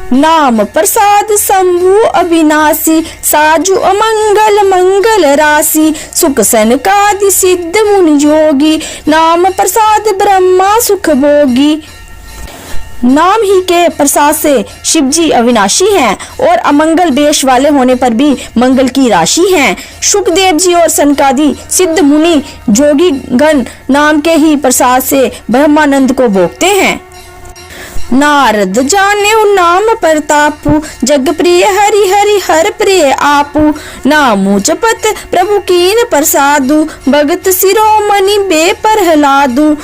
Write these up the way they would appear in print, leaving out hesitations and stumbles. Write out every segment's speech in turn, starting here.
नाम प्रसाद शंभु अविनाशी, साजु अमंगल मंगल राशि, सुख सनकादि सिद्ध मुनि जोगी, नाम प्रसाद ब्रह्मा सुख भोगी। नाम ही के प्रसाद से शिव जी अविनाशी हैं और अमंगल वेश वाले होने पर भी मंगल की राशि हैं। सुखदेव जी और सनकादि सिद्ध मुनि जोगी गण नाम के ही प्रसाद से ब्रह्मानंद को भोगते हैं। नारद जाने नाम प्रतापु, जग प्रिय हरि हरि हर प्रिय आपु, नामु जपत प्रभु कीन प्रसादु, भगत शिरोमणि बे प्रहलादु।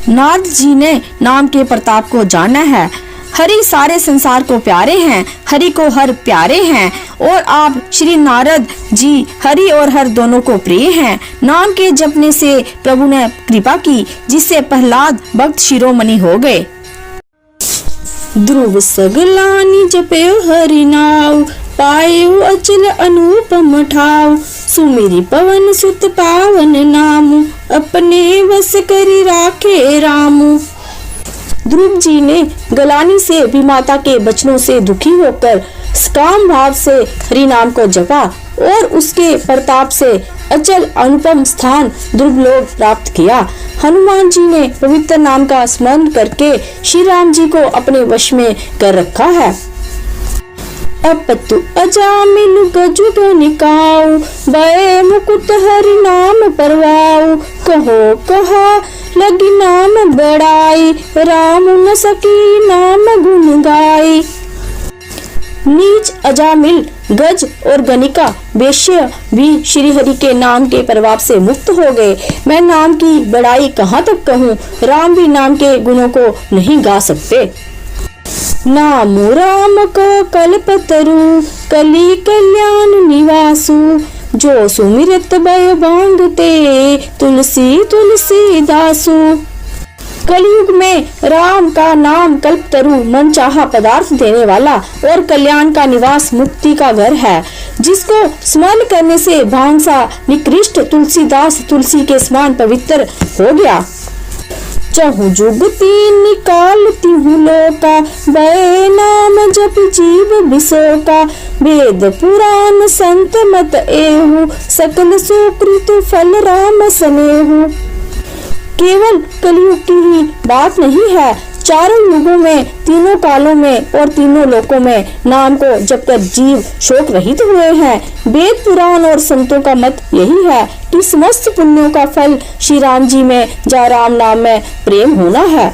नारद जी ने नाम के प्रताप को जाना है। हरि सारे संसार को प्यारे हैं, हरि को हर प्यारे हैं और आप श्री नारद जी हरि और हर दोनों को प्रिय हैं। नाम के जपने से प्रभु ने कृपा की, जिससे प्रहलाद भक्त शिरोमणि हो गए। ध्रुव सगलानी जपयो हरि नाम, पायो अचल अनुपम ठाव, सुमिरि पवन सुत पावन नामु, अपने वश करी राखे रामु। ध्रुव जी ने गलानी से भी माता के बचनों से दुखी होकर काम भाव से हरि नाम को जपा और उसके प्रताप से अचल अनुपम स्थान ध्रुव लोक प्राप्त किया। हनुमान जी ने पवित्र नाम का स्मरण करके श्री राम जी को अपने वश में कर रखा है। अपतु अजामिल गजु गनिकाऊ, भय मुकुट हरि नाम परवाऊ, कहो कहा लगी नाम बड़ाई, राम न सकी नाम गुण गाई। नीच अजामिल गज और गनिका वेश्य भी श्री हरि के नाम के प्रभाव से मुक्त हो गए। मैं नाम की बड़ाई कहाँ तक कहूँ, राम भी नाम के गुणों को नहीं गा सकते। नाम राम का कल्पतरु, कली कल्याण निवासु, जो सुमिरत भय भांगते, तुलसी तुलसी दासु। कलयुग में राम का नाम कल्पतरु मन चाहा पदार्थ देने वाला और कल्याण का निवास मुक्ति का घर है, जिसको स्मरण करने से भांग सा निकृष्ट तुलसीदास तुलसी के समान पवित्र हो गया। चहु जुगती निकालती हूँ लोका, भय नाम जप जीव बिसोका, वेद पुराण संत मत एहु, सकल सुकृत फल राम सनेहु। केवल कलयुग की ही बात नहीं है, चारों युगों में, तीनों कालों में और तीनों लोकों में नाम को जब तक जीव शोक रहित हुए हैं। वेद पुराण और संतों का मत यही है कि समस्त पुण्यों का फल श्री राम जी में या राम नाम में प्रेम होना है।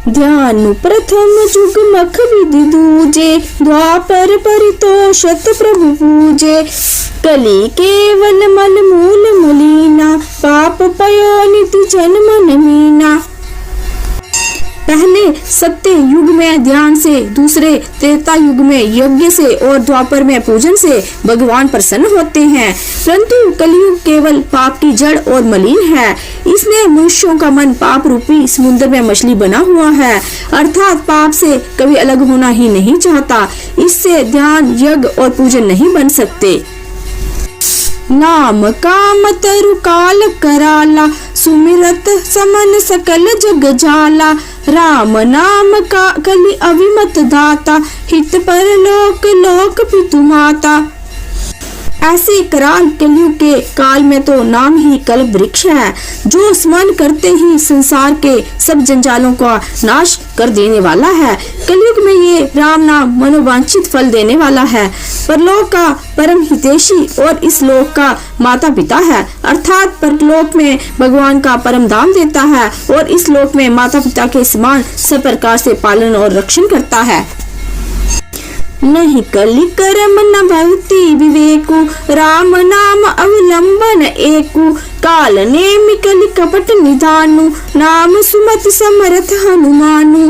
ध्यान प्रथम जुग मख विधि दूजे, द्वापर परितोषत प्रभु पूजे, कली केवल मल मूल मलीना, पाप पयो निति जन्म न मीना। पहले सत्य युग में ध्यान से, दूसरे त्रेता युग में यज्ञ से और द्वापर में पूजन से भगवान प्रसन्न होते हैं, परंतु कलयुग केवल पाप की जड़ और मलिन है। इसमें मनुष्यों का मन पाप रूपी समुद्र में मछली बना हुआ है, अर्थात पाप से कभी अलग होना ही नहीं चाहता। इससे ध्यान, यज्ञ और पूजन नहीं बन सकते। नाम काम तरु काल कराला, सुमिरत समन सकल जग जाला, राम नाम का कलि अविमत दाता, हित पर लोक लोक पितु माता। ऐसे कराल कलयुग के काल में तो नाम ही कल्प वृक्ष है, जो स्मरण करते ही संसार के सब जंजालों का नाश कर देने वाला है। कलयुग में ये राम नाम मनोवांछित फल देने वाला है, परलोक का परम हितैषी और इस लोक का माता पिता है, अर्थात परलोक में भगवान का परम दाम देता है और इस लोक में माता पिता के समान सब प्रकार से पालन और रक्षण करता है। नहीं कलि कर्म न भक्ति विवेकु, राम नाम अवलंबन एकु, काल नेमि कलि कपट निधानु, नाम सुमति समर्थ हनुमानु।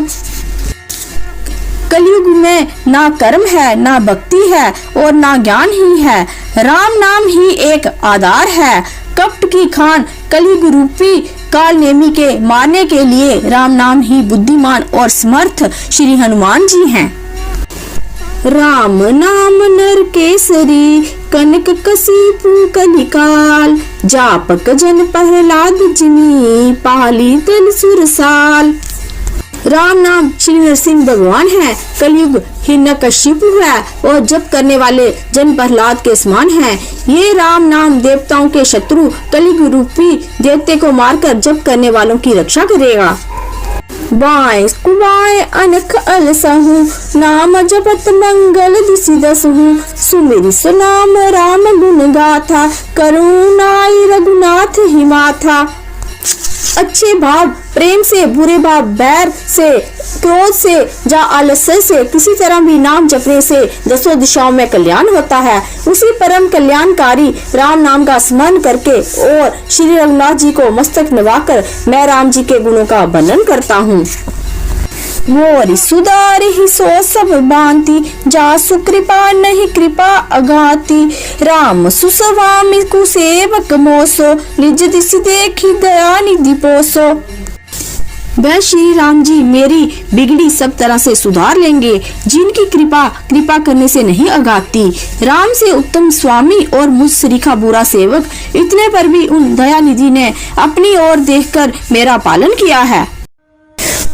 कलयुग में ना कर्म है, ना भक्ति है और ना ज्ञान ही है, राम नाम ही एक आधार है। कपट की खान कलयुग रूपी काल नेमी के मारने के लिए राम नाम ही बुद्धिमान और समर्थ श्री हनुमान जी हैं। राम नाम नर केसरी, कनक कसीपु कलिकाल, जापक जन प्रहलाद जिमी, पाली तल सुरसाल। राम नाम श्री नरसिंह भगवान है, कलयुग हिरण्यकशिपु है और जप करने वाले जन प्रहलाद के समान है। ये राम नाम देवताओं के शत्रु कलयुग रूपी देवते को मारकर जप करने वालों की रक्षा करेगा। बाएं कुबाएं अनख अलसहु, नाम जपत मंगल दिसि दसहु। सुमिरि सुनाम राम गुण गाथा, करुणाई रघुनाथ ही माथा। अच्छे भाव प्रेम से, बुरे भाव बैर से, क्रोध से या आलस्य से किसी तरह भी नाम जपने से दसों दिशाओं में कल्याण होता है। उसी परम कल्याणकारी राम नाम का स्मरण करके और श्री रघुनाथ जी को मस्तक नवाकर मैं राम जी के गुणों का वर्णन करता हूँ। मोरि सुधार ही सो सब बांति, जासु कृपा नहीं कृपा अगाती। राम सुस्वामी कुसेवक मोसो, निज दिसि देखी दया निधि पोसो। वह श्री राम जी मेरी बिगड़ी सब तरह से सुधार लेंगे, जिनकी कृपा करने से नहीं अगाती। राम से उत्तम स्वामी और मुझ सरीखा बुरा सेवक, इतने पर भी उन दयानिधि ने अपनी ओर देखकर मेरा पालन किया है।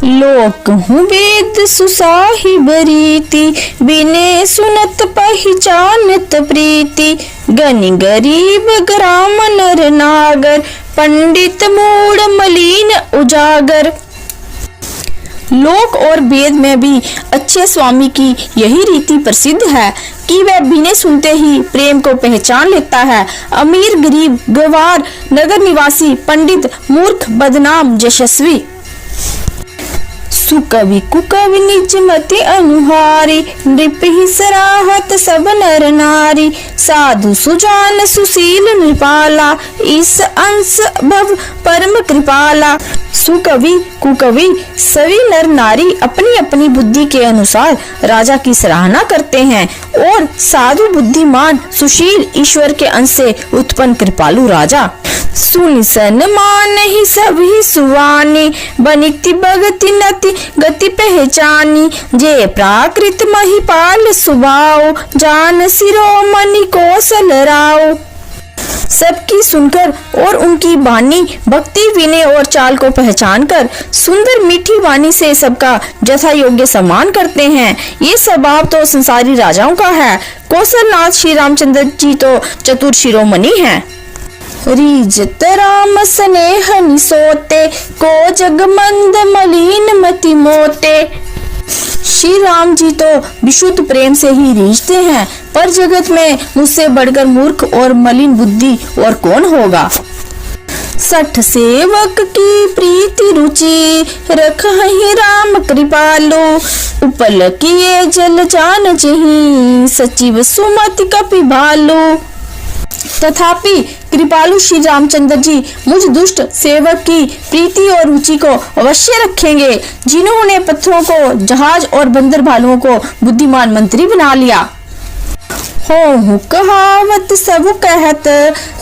लोक हूँ वेद सुसाहिब रीति, बिने सुनत पहचानत प्रीति। गनि गरीब ग्राम नर नागर, पंडित मूड मलिन उजागर। लोक और वेद में भी अच्छे स्वामी की यही रीति प्रसिद्ध है कि वह बिना सुनते ही प्रेम को पहचान लेता है। अमीर गरीब गवार, नगर निवासी, पंडित मूर्ख, बदनाम यशस्वी। सुकवि कुकवि निज मति अनुहारी, नृप ही सराहत सब नर नारी। साधु सुजान सुशील नृपाला, इस अंश भव परम कृपाला। सुकवि कुकवि सभी नर नारी अपनी अपनी बुद्धि के अनुसार राजा की सराहना करते हैं और साधु बुद्धिमान सुशील ईश्वर के अंश से उत्पन्न कृपालु राजा। सुनि सन्मान ही सभी सुवानी, बनिति भगति नति गति पहचानी। जे प्राकृत महिपाल सुभाव, जान शिरोमणि कौशल राव। सबकी सुनकर और उनकी वाणी भक्ति विनय और चाल को पहचान कर सुंदर मीठी वाणी से सबका जथा योग्य सम्मान करते हैं। ये स्वभाव तो संसारी राजाओं का है। कौशलनाथ श्री रामचंद्र जी तो चतुर शिरोमणि हैं। रीजत राम स्नेह निसोते, को जग मंद मलिन मति मोते। श्री राम जी तो विशुद्ध प्रेम से ही रीझते हैं, पर जगत में मुझसे बढ़कर मूर्ख और मलिन बुद्धि और कौन होगा। सठ सेवक की प्रीति रुचि, रखहि राम कृपालु। उपल किए जल जान जहीं, सचिव सुमति कपि भालु। तथापि कृपालु श्री रामचंद्र जी मुझ दुष्ट सेवक की प्रीति और रुचि को अवश्य रखेंगे, जिन्होंने पत्थरों को जहाज और बंदर भालुओं को बुद्धिमान मंत्री बना लिया। हो कहावत सब कहत,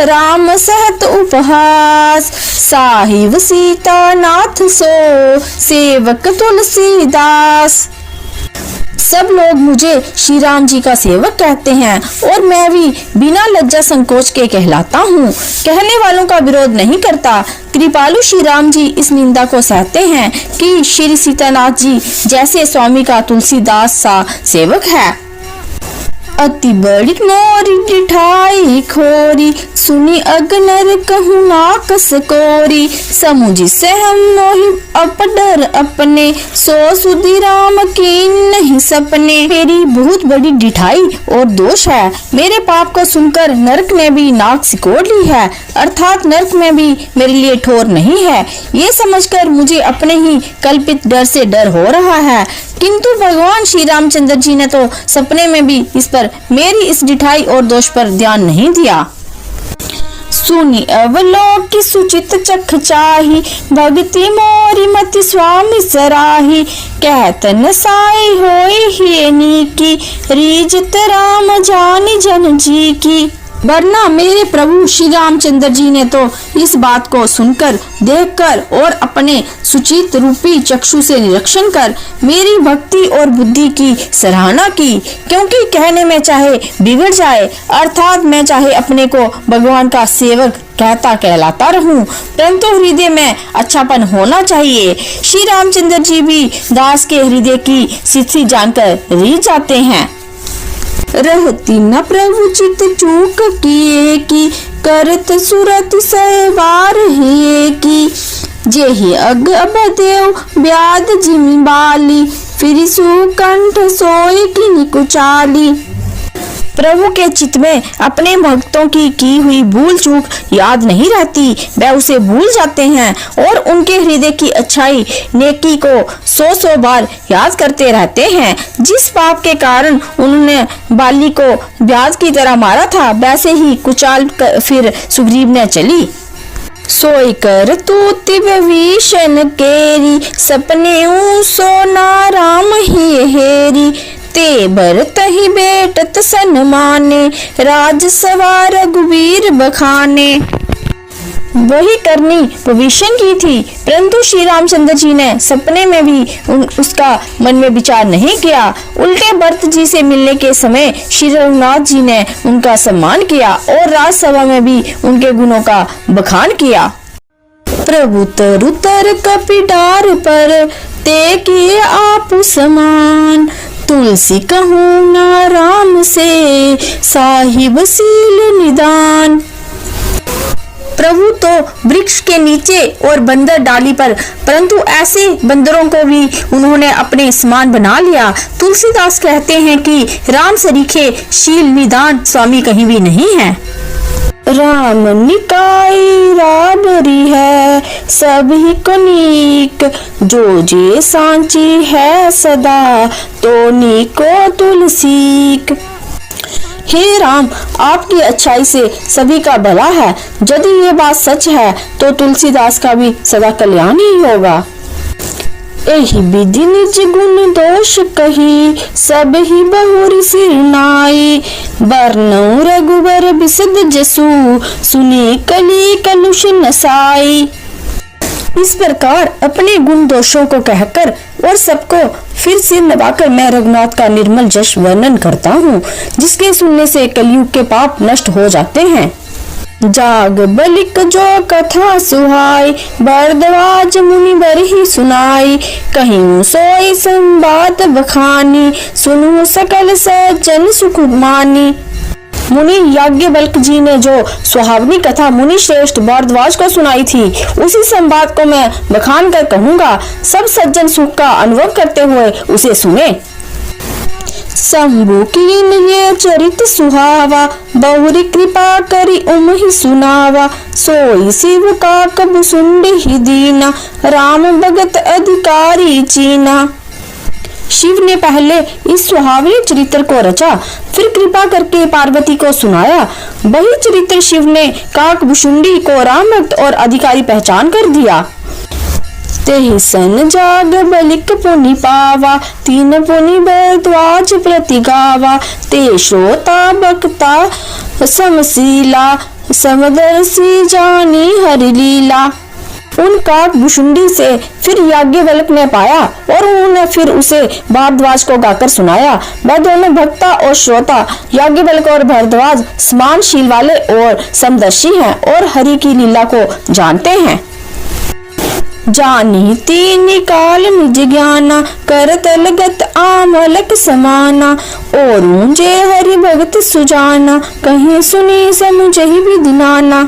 राम सहत उपहास। साहिब सीता नाथ सो, सेवक तुलसीदास। सब लोग मुझे श्री राम जी का सेवक कहते हैं और मैं भी बिना लज्जा संकोच के कहलाता हूँ। कहने वालों का विरोध नहीं करता। कृपालु श्री राम जी इस निंदा को सहते हैं कि श्री सीतानाथ जी जैसे स्वामी का तुलसीदास सा सेवक है। अति बड़ी मोरी डिठाई खोरी, सुनी अगनर कहूँ नाकस कोरी। समुझ से हम मोहि अपडर अपने, सो सुधि राम की नहीं सपने। मेरी बहुत बड़ी डिठाई और दोष है। मेरे पाप को सुनकर नरक ने भी नाक सिकोड़ ली है, अर्थात नरक में भी मेरे लिए ठोर नहीं है। ये समझकर मुझे अपने ही कल्पित डर से डर हो रहा है, किंतु भगवान श्री रामचंद्र जी ने तो सपने में भी इस पर मेरी इस डिठाई और दोष पर ध्यान नहीं दिया। सुनी अवलोकि सुचित चख चाही, भक्ति मोरी मति स्वामी सराही। कहत न साई होई ही नीकी, रीजत राम जानी जन जी की। वरना मेरे प्रभु श्री रामचंद्र जी ने तो इस बात को सुनकर, देखकर और अपने सुचित रूपी चक्षु से निरीक्षण कर मेरी भक्ति और बुद्धि की सराहना की, क्योंकि कहने में चाहे बिगड़ जाए, अर्थात मैं चाहे अपने को भगवान का सेवक कहता कहलाता रहूं, परंतु हृदय में अच्छापन होना चाहिए। श्री रामचंद्र जी भी दास के हृदय की स्थिति जानकर रीझ जाते हैं। रहती न प्रभु चित चूक किए की, करत सुरत सहवार हिए की, जेहि अग बदेव ब्याद जिमि बाली, फिर सुकंठ सोई की कुचाली। प्रभु के चित्त में अपने भक्तों की हुई भूल चूक याद नहीं रहती, वे उसे भूल जाते हैं और उनके हृदय की अच्छाई नेकी को 100 बार याद करते रहते हैं। जिस पाप के कारण उन्होंने बाली को ब्याज की तरह मारा था, वैसे ही कुचाल कर फिर सुग्रीव ने चली। सोई कर तू तिब विषण केरी, सपने सोना राम ही हेरी, ते बर तही बेटत सन्माने, राज सवार रघुवीर बखाने। वही करनी भविष्य की थी, परंतु श्री रामचंद्र जी ने सपने में भी उसका मन में विचार नहीं किया। उल्टे भरत जी से मिलने के समय श्री रघुनाथ जी ने उनका सम्मान किया और राजसभा में भी उनके गुणों का बखान किया। प्रभु तरुतर कपिडार पर, ते किए आप समान, तुलसी कहूँ ना राम से, साहिब सील निदान। प्रभु तो वृक्ष के नीचे और बंदर डाली पर, परंतु ऐसे बंदरों को भी उन्होंने अपने समान बना लिया। तुलसीदास कहते हैं कि राम सरीखे शील निदान स्वामी कहीं भी नहीं है। राम निकाई राबरी है, सभी को नीक, जो जे सांची है सदा, तो नीको तुलसीक। हे राम, आपकी अच्छाई से सभी का भला है। यदि ये बात सच है तो तुलसीदास का भी सदा कल्याण ही होगा। एहि विधि निज गुण दोष कही, सब ही बहुरी सिर नाई, बरनऊ रघुबर बिसद जसु, सुने कली कलुष नसाई। इस प्रकार अपने गुण दोषों को कहकर और सबको फिर सिर नवाकर मैं रघुनाथ का निर्मल जश वर्णन करता हूँ, जिसके सुनने से कलयुग के पाप नष्ट हो जाते हैं। जाग बलिक जो कथा सुहाई, भरद्वाज मुनि बरहि सुनाई, कहीं सोई संवाद बखानी, सुनु सकल सज्जन सुख मानी। मुनि याज्ञवल्क्य जी ने जो सुहावनी कथा मुनि श्रेष्ठ भारद्वाज को सुनाई थी, उसी संवाद को मैं बखान कर कहूँगा। सब सज्जन सुख का अनुभव करते हुए उसे सुने। शंभु कीन ये चरित सुहावा, बहुरी कृपा करी उमहि सुनावा, सोई शिव का कबु सुंड ही दीना, राम भगत अधिकारी चीना। शिव ने पहले इस सुहावने चरित्र को रचा, फिर कृपा करके पार्वती को सुनाया। वही चरित्र शिव ने काकभुशुंडी को राम भक्त और अधिकारी पहचान कर दिया। तेहि सन जाग बलिक पुनि पावा, तीन पुनि भरद्वाज प्रति गावा, ते श्रोता बक्ता समशीला, समदर्शी जानी हरि लीला। उन काकभुशुंडी से फिर याज्ञवल्क्य ने पाया और उन्होंने फिर उसे भारद्वाज को गाकर सुनाया। वह दोनों भक्ता और श्रोता याज्ञवल्क्य और भारद्वाज समानशील वाले और समदर्शी हैं और हरि की लीला को जानते हैं। जानी तीन काल निज ज्ञाना, करत लगत आमलक समाना, और ऊंचे हरि भगत सुजाना, कहीं सुनी समुझहि विधि नाना।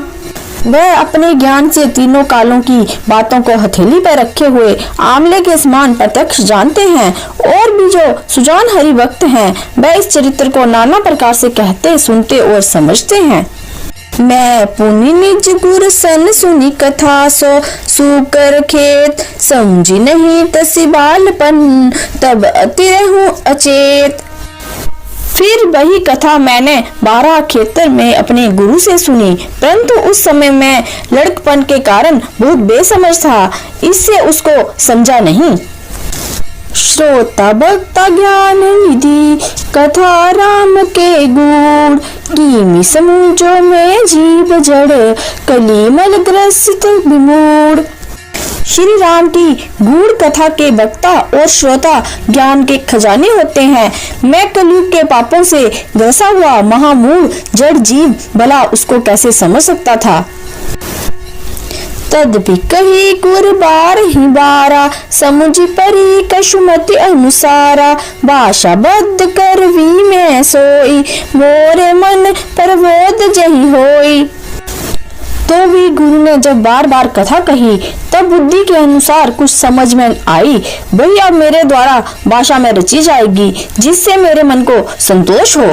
वह अपने ज्ञान से तीनों कालों की बातों को हथेली पर रखे हुए आमले के समान प्रत्यक्ष जानते हैं, और भी जो सुजान हरि भक्त हैं, वह इस चरित्र को नाना प्रकार से कहते, सुनते और समझते हैं। मैं पुनि निज गुर सन सुनी कथा, सो सुकर खेत, समझी नहीं तसी बालपन, तब अति रहूं अचेत। फिर वही कथा मैंने 12 खेतर में अपने गुरु से सुनी, परंतु उस समय मैं लड़कपन के कारण बहुत बेसमझ था, इससे उसको समझा नहीं। श्रोता भक्ता ज्ञान निधि, कथा राम के गुण, कीमी समुझो में जीव जड़, कलिमल ग्रसित विमूढ़। श्री राम की गूढ़ कथा के वक्ता और श्रोता ज्ञान के खजाने होते हैं। मैं कलयुग के पापों से ग्रसा हुआ महामूढ़ जड़ जीव भला उसको कैसे समझ सकता था। तदपि कही कुरबार ही बारा, समुझ परी कशुमति अनुसारा, भाषा बद्ध कर वी में सोई, मोरे मन प्रबोध जही होई। तो भी गुरु ने जब बार बार कथा कही तब बुद्धि के अनुसार कुछ समझ में आई, वही अब मेरे द्वारा भाषा में रची जाएगी जिससे मेरे मन को संतोष हो।